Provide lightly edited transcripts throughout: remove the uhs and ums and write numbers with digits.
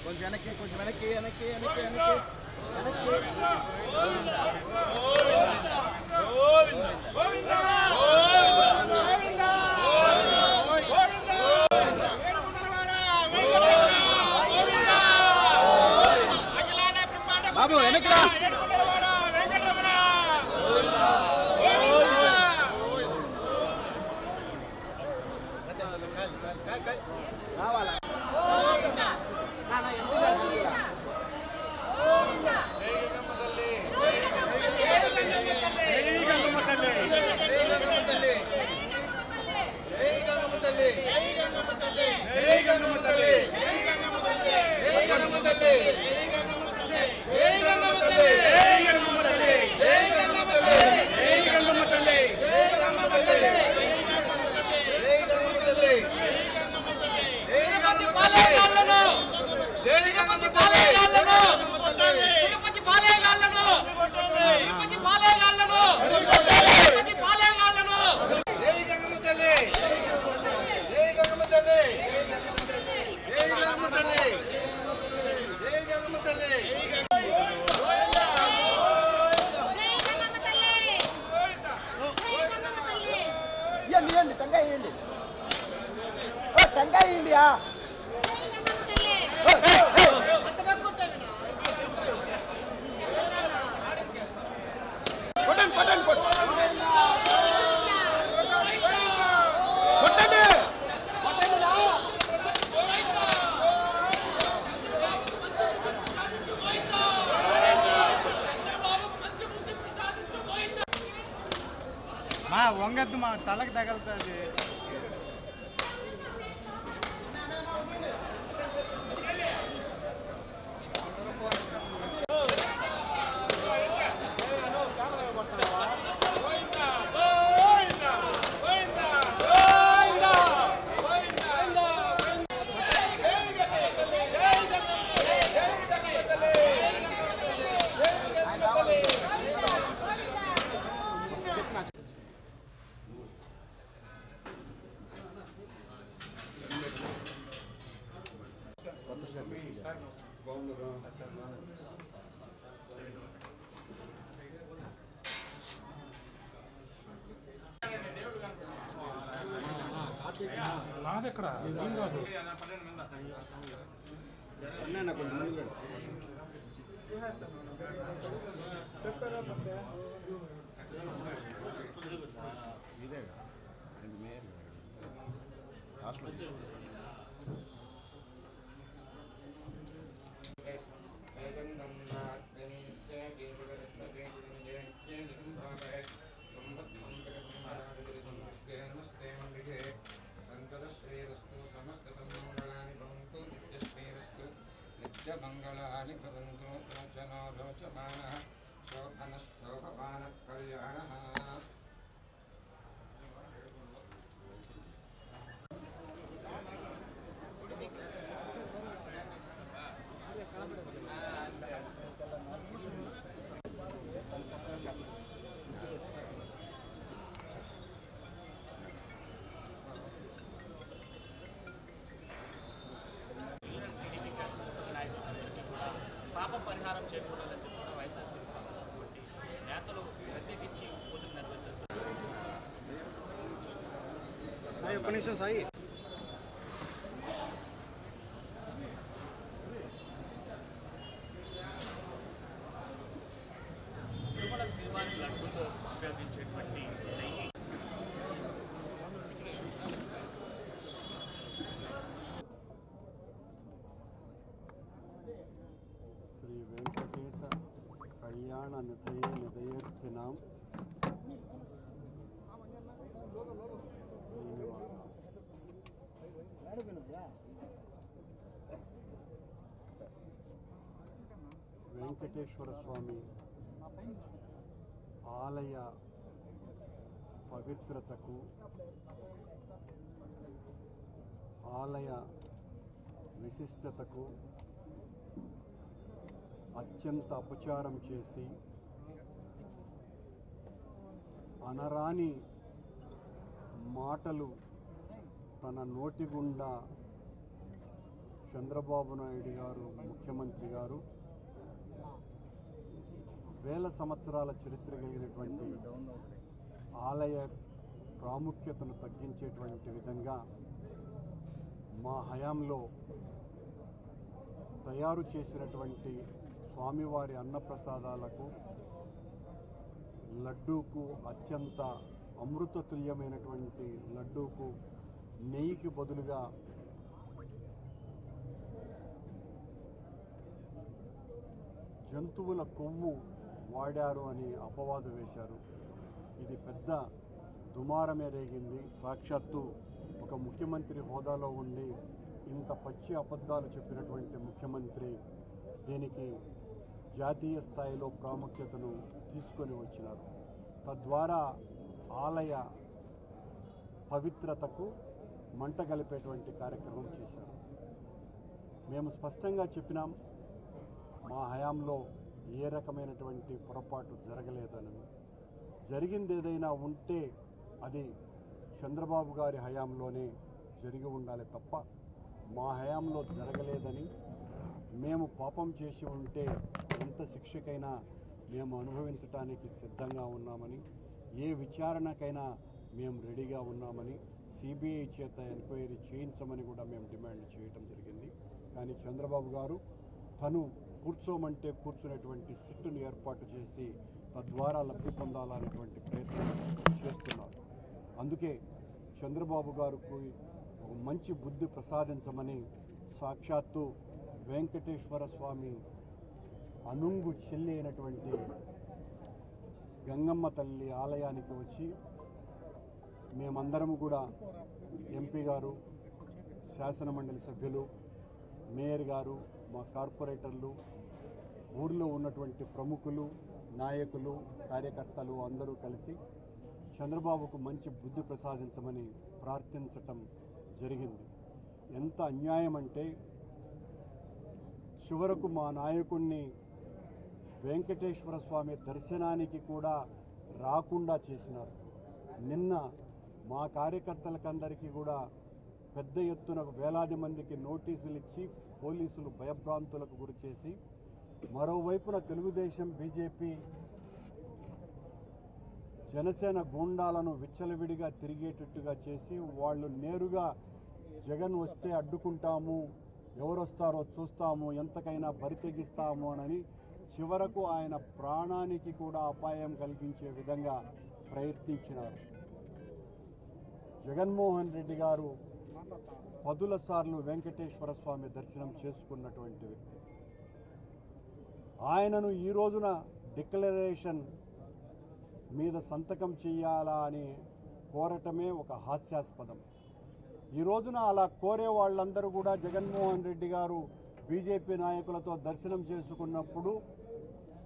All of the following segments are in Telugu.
కొంచెం వెనక్కి కొంచెం వెనక్కి వెనక్కి వెనక్కి వెనక్కి బాబు వెనక్కి రా. రావాలా టెంకాయ ఇండియా కొట్టండి కొట్టండి కొట్టండి. మా వంగద్దు, మా తలకు తగులుతుంది. నాదెక్కడ ఏం కాదు. మంగళాని భవంతు రోచనో రోచమానః శోభనః శోభమానః కళ్యాణః. పాప పరిహారం చేకూరాలని చెప్పి కూడా వైఎస్ఆర్సీపీ సంబంధించినటువంటి నేతలు ప్రత్యేకించి పూజలు నిర్వహించారు. ఒక్క నిమిషం సాయి. తిరుమల శ్రీవారి లడ్డూలో ఉపయోగించేటువంటి నెయ్యి శ్రీ వెంకటేశ కళ్యాణ నిధయ నిధయర్థినాం వెంకటేశ్వర స్వామి ఆలయ పవిత్రతకు, ఆలయ విశిష్టతకు అత్యంత అపచారం చేసి అనరాని మాటలు తన నోటి గుండా చంద్రబాబు నాయుడు గారు ముఖ్యమంత్రి గారు వేల సంవత్సరాల చరిత్ర కలిగినటువంటి ఆలయ ప్రాముఖ్యతను తగ్గించేటువంటి విధంగా మా హయాంలో తయారు చేసినటువంటి స్వామివారి అన్నప్రసాదాలకు లడ్డూకు అత్యంత అమృతతుల్యమైనటువంటి లడ్డూకు నెయ్యికి బదులుగా జంతువుల కొవ్వు వాడారు అని అపవాదు వేశారు. ఇది పెద్ద దుమారమే రేగింది. సాక్షాత్తు ఒక ముఖ్యమంత్రి హోదాలో ఉండి ఇంత పచ్చి అబద్ధాలు చెప్పినటువంటి ముఖ్యమంత్రి దీనికి జాతీయ స్థాయిలో ప్రాముఖ్యతను తీసుకొని వచ్చినారు. తద్వారా ఆలయ పవిత్రతకు మంట కలిపేటువంటి కార్యక్రమం చేశారు. మేము స్పష్టంగా చెప్పినాం, మా హయాంలో ఏ రకమైనటువంటి పొరపాటు జరగలేదని. జరిగింది ఏదైనా ఉంటే అది చంద్రబాబు గారి హయాంలోనే జరిగి ఉండాలి తప్ప మా హయాంలో జరగలేదని, మేము పాపం చేసి ఉంటే ఎంత శిక్షకైనా మేము అనుభవించడానికి సిద్ధంగా ఉన్నామని, ఏ విచారణకైనా మేము రెడీగా ఉన్నామని, సిబిఐ చేత ఎంక్వైరీ చేయించమని కూడా మేము డిమాండ్ చేయటం జరిగింది. కానీ చంద్రబాబు గారు తను కూర్చోమంటే కూర్చునేటువంటి సిట్టును ఏర్పాటు చేసి తద్వారా లబ్ధి పొందాలనేటువంటి ప్రయత్నం చేస్తున్నారు. అందుకే చంద్రబాబు గారికి ఒక మంచి బుద్ధి ప్రసాదించమని సాక్షాత్తు వెంకటేశ్వర స్వామి అనుంగు చెల్లి అయినటువంటి గంగమ్మ తల్లి ఆలయానికి వచ్చి మేమందరము కూడా ఎంపీ గారు, శాసనమండలి సభ్యులు, మేయర్ గారు, మా కార్పొరేటర్లు, ఊర్లో ఉన్నటువంటి ప్రముఖులు, నాయకులు, కార్యకర్తలు అందరూ కలిసి చంద్రబాబుకు మంచి బుద్ధి ప్రసాదించమని ప్రార్థించటం జరిగింది. ఎంత అన్యాయం అంటే చివరకు మా నాయకుడిని వెంకటేశ్వర స్వామి దర్శనానికి కూడా రాకుండా చేసినారు. నిన్న మా కార్యకర్తలకందరికీ కూడా పెద్ద ఎత్తున వేలాది మందికి నోటీసులు ఇచ్చి పోలీసులు భయభ్రాంతులకు గురి చేసి, మరోవైపున తెలుగుదేశం, బీజేపీ, జనసేన గూండాలను విచ్చలవిడిగా తిరిగేటట్టుగా చేసి వాళ్ళు నేరుగా జగన్ వస్తే అడ్డుకుంటాము, ఎవరొస్తారో చూస్తాము, ఎంతకైనా బరితెగిస్తాము అని చివరకు ఆయన ప్రాణానికి కూడా అపాయం కలిగించే విధంగా ప్రయత్నించినారు. జగన్మోహన్ రెడ్డి గారు 10 సార్లు వెంకటేశ్వర స్వామి దర్శనం చేసుకున్నటువంటి వ్యక్తి. ఆయనను ఈ రోజున డిక్లరేషన్ మీద సంతకం చేయాలా అని కోరటమే ఒక హాస్యాస్పదం. ఈ రోజున అలా కోరే వాళ్ళందరూ కూడా జగన్మోహన్ రెడ్డి గారు బీజేపీ నాయకులతో దర్శనం చేసుకున్నప్పుడు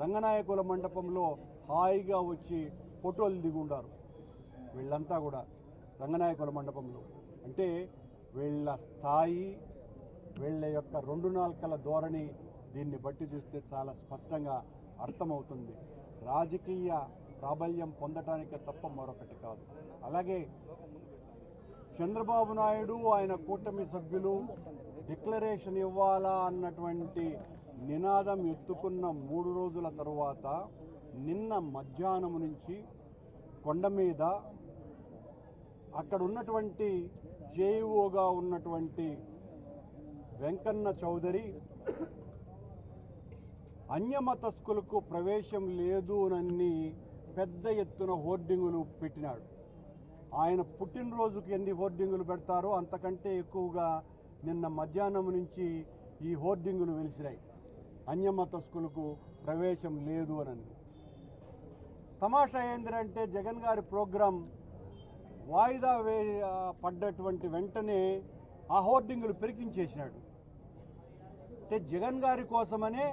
రంగనాయకుల మండపంలో హాయిగా వచ్చి ఫోటోలు దిగుండారు. వీళ్ళంతా కూడా రంగనాయకుల మండపంలో అంటే వీళ్ళ స్థాయి, వీళ్ళ యొక్క 2 నాల్కల ధోరణి దీన్ని బట్టి చూస్తే చాలా స్పష్టంగా అర్థమవుతుంది. రాజకీయ ప్రాబల్యం పొందటానికే తప్ప మరొకటి కాదు. అలాగే చంద్రబాబు నాయుడు, ఆయన కూటమి సభ్యులు డిక్లరేషన్ ఇవ్వాలా అన్నటువంటి నినాదం ఎత్తుకున్న 3 రోజుల తరువాత నిన్న మధ్యాహ్నం నుంచి కొండ మీద అక్కడ ఉన్నటువంటి జేఈఓగా ఉన్నటువంటి వెంకన్న చౌదరి అన్యమతస్కులకు ప్రవేశం లేదు అని పెద్ద ఎత్తున హోర్డింగులు పెట్టినాడు. ఆయన పుట్టినరోజుకి ఎన్ని హోర్డింగులు పెడతారో అంతకంటే ఎక్కువగా నిన్న మధ్యాహ్నం నుంచి ఈ హోర్డింగులు వెలిసినాయి. అన్యమతస్కులకు ప్రవేశం లేదు అని. తమాషా ఏంటంటే జగన్ గారి ప్రోగ్రాం వాయిదా పడ్డటువంటి వెంటనే ఆ హోర్డింగులు పెరికించేసినాడు. అంటే జగన్ గారి కోసమనే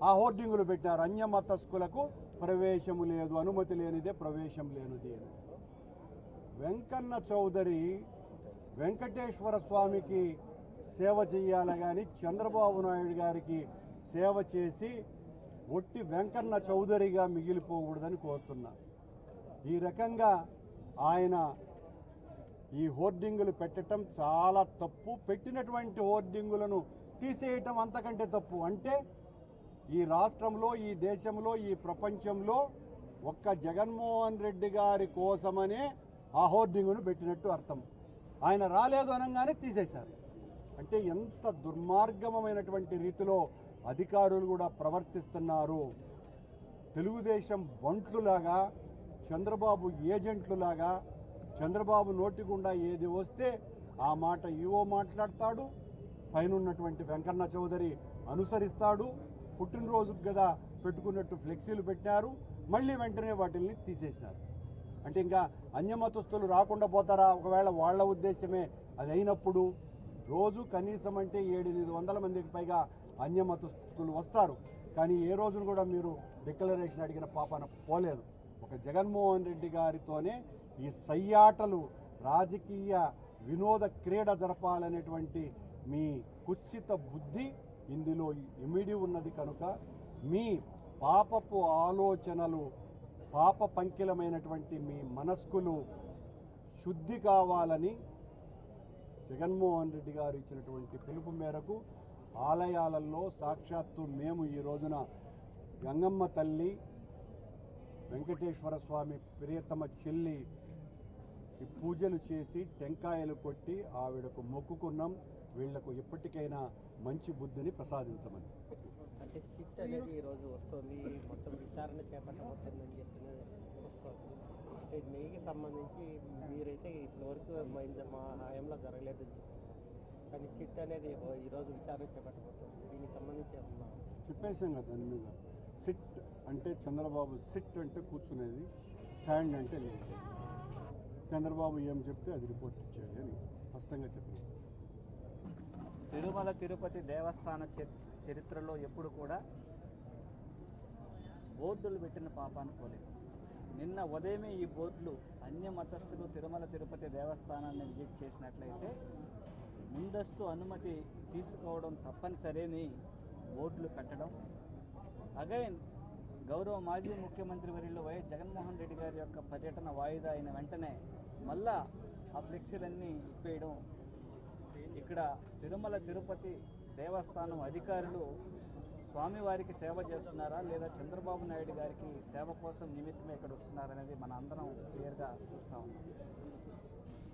ఆ హోర్డింగులు పెట్టారు. అన్యమతస్కులకు ప్రవేశము లేదు, అనుమతి లేనిదే ప్రవేశం లేనిది అని. వెంకన్న చౌదరి వెంకటేశ్వర స్వామికి సేవ చేయాలి కానీ చంద్రబాబు నాయుడు గారికి సేవ చేసి ఒట్టి వెంకన్న చౌదరిగా మిగిలిపోకూడదని కోరుతున్నా. ఈ రకంగా ఆయన ఈ హోర్డింగులు పెట్టడం చాలా తప్పు. పెట్టినటువంటి హోర్డింగులను తీసేయటం అంతకంటే తప్పు. అంటే ఈ రాష్ట్రంలో, ఈ దేశంలో, ఈ ప్రపంచంలో ఒక్క జగన్మోహన్ రెడ్డి గారి కోసమనే ఆ హోర్డింగును పెట్టినట్టు అర్థం. ఆయన రాలేదు అనగానే తీసేశారు. అంటే ఎంత దుర్మార్గమైనటువంటి రీతిలో అధికారులు కూడా ప్రవర్తిస్తున్నారు. తెలుగుదేశం బంట్లులాగా, చంద్రబాబు ఏజెంట్లులాగా, చంద్రబాబు నోటి గుండా ఏది వస్తే ఆ మాట ఈవో మాట్లాడతాడు, పైనున్నటువంటి వెంకన్న చౌదరి అనుసరిస్తాడు. పుట్టినరోజుకు కదా పెట్టుకున్నట్టు ఫ్లెక్సీలు పెట్టారు, మళ్ళీ వెంటనే వాటిల్ని తీసేసినారు. అంటే ఇంకా అన్యమతస్తులు రాకుండా పోతారా? ఒకవేళ వాళ్ళ ఉద్దేశమే అది అయినప్పుడు రోజు కనీసం అంటే 700-800 మందికి పైగా అన్యమతస్తులు వస్తారు. కానీ ఏ రోజును కూడా మీరు డిక్లరేషన్ అడిగిన పాపన పోలేదు. ఒక జగన్మోహన్ రెడ్డి గారితోనే ఈ సయ్యాటలు, రాజకీయ వినోద క్రీడ జరపాలనేటువంటి మీ కుత్సిత బుద్ధి ఇందులో ఇమిడి ఉన్నది. కనుక మీ పాపపు ఆలోచనలు, పాప పంకిలమైనటువంటి మీ మనస్కులు శుద్ధి కావాలని జగన్మోహన్ రెడ్డి గారు ఇచ్చినటువంటి పిలుపు మేరకు ఆలయాలలో సాక్షాత్తు మేము ఈ రోజున గంగమ్మ తల్లి, వెంకటేశ్వర స్వామి ప్రియతమ చెల్లి ఈ పూజలు చేసి టెంకాయలు కొట్టి ఆవిడకు మొక్కుకున్నాం. వీళ్లకు ఎప్పటికైనా మంచి బుద్ధిని ప్రసాదించమని. అంటే సిట్ అనేది ఈరోజు వస్తుంది, మొత్తం విచారణ చేపట్టబోతుందని చెప్పిన వస్తుంది. అంటే మీకు సంబంధించి మీరైతే ఇప్పటివరకు మా హయాంలో జరగలేదని చెప్పారు. కానీ సిట్ అనేది ఈరోజు విచారణ చేపట్టబోతుంది. దీనికి సంబంధించి ఏమన్నా చెప్పేసాం కదా దాని మీద. సిట్ అంటే చంద్రబాబు, సిట్ అంటే కూర్చునేది, స్టాండ్ అంటే లేదు. చంద్రబాబు ఏం చెప్తే అది రిపోర్ట్ ఇచ్చేది అని స్పష్టంగా చెప్పారు. తిరుమల తిరుపతి దేవస్థాన చరిత్రలో ఎప్పుడు కూడా బోర్డులు పెట్టిన పాపాన్ని పోలేదు. నిన్న ఉదయమే ఈ బోర్డులు అన్య మతస్థులు తిరుమల తిరుపతి దేవస్థానాన్ని విజిట్ చేసినట్లయితే ముందస్తు అనుమతి తీసుకోవడం తప్పనిసరిని బోర్డులు పెట్టడం. అగైన్ గౌరవ మాజీ ముఖ్యమంత్రి వర్యులు వైఎస్ జగన్మోహన్ రెడ్డి గారి యొక్క పర్యటన వాయిదా అయిన వెంటనే మళ్ళా ఆ ఫ్లెక్సీలన్నీ ఇప్పేయడం. ఇక్కడ తిరుమల తిరుపతి దేవస్థానం అధికారులు స్వామివారికి సేవ చేస్తున్నారా లేదా చంద్రబాబు నాయుడు గారికి సేవ కోసం నిమిత్తమే ఇక్కడ వస్తున్నారనేది మన అందరం క్లియర్గా చూస్తూ ఉన్నాం.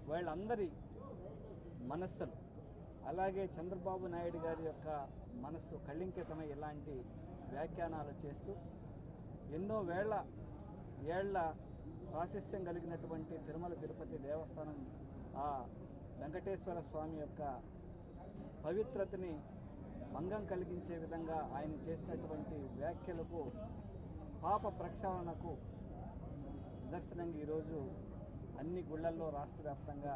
వాళ్ళందరి మనస్సులు, అలాగే చంద్రబాబు నాయుడు గారి యొక్క మనస్సు కళింకితమై ఇలాంటి వ్యాఖ్యానాలు చేస్తూ ఎన్నో ఏళ్ల ప్రాశస్త్యం కలిగినటువంటి తిరుమల తిరుపతి దేవస్థానం ఆ వెంకటేశ్వర స్వామి యొక్క పవిత్రతని భంగం కలిగించే విధంగా ఆయన చేసినటువంటి వ్యాఖ్యలకు, పాప ప్రక్షాళనకు నిదర్శనంగా ఈరోజు అన్ని గుళ్ళల్లో రాష్ట్ర వ్యాప్తంగా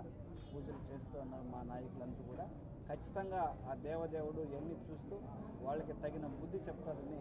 పూజలు చేస్తూ ఉన్నారు మా నాయకులంతా కూడా. ఖచ్చితంగా ఆ దేవదేవుడు ఇవన్నీ చూస్తూ వాళ్ళకి తగిన బుద్ధి చెప్తారని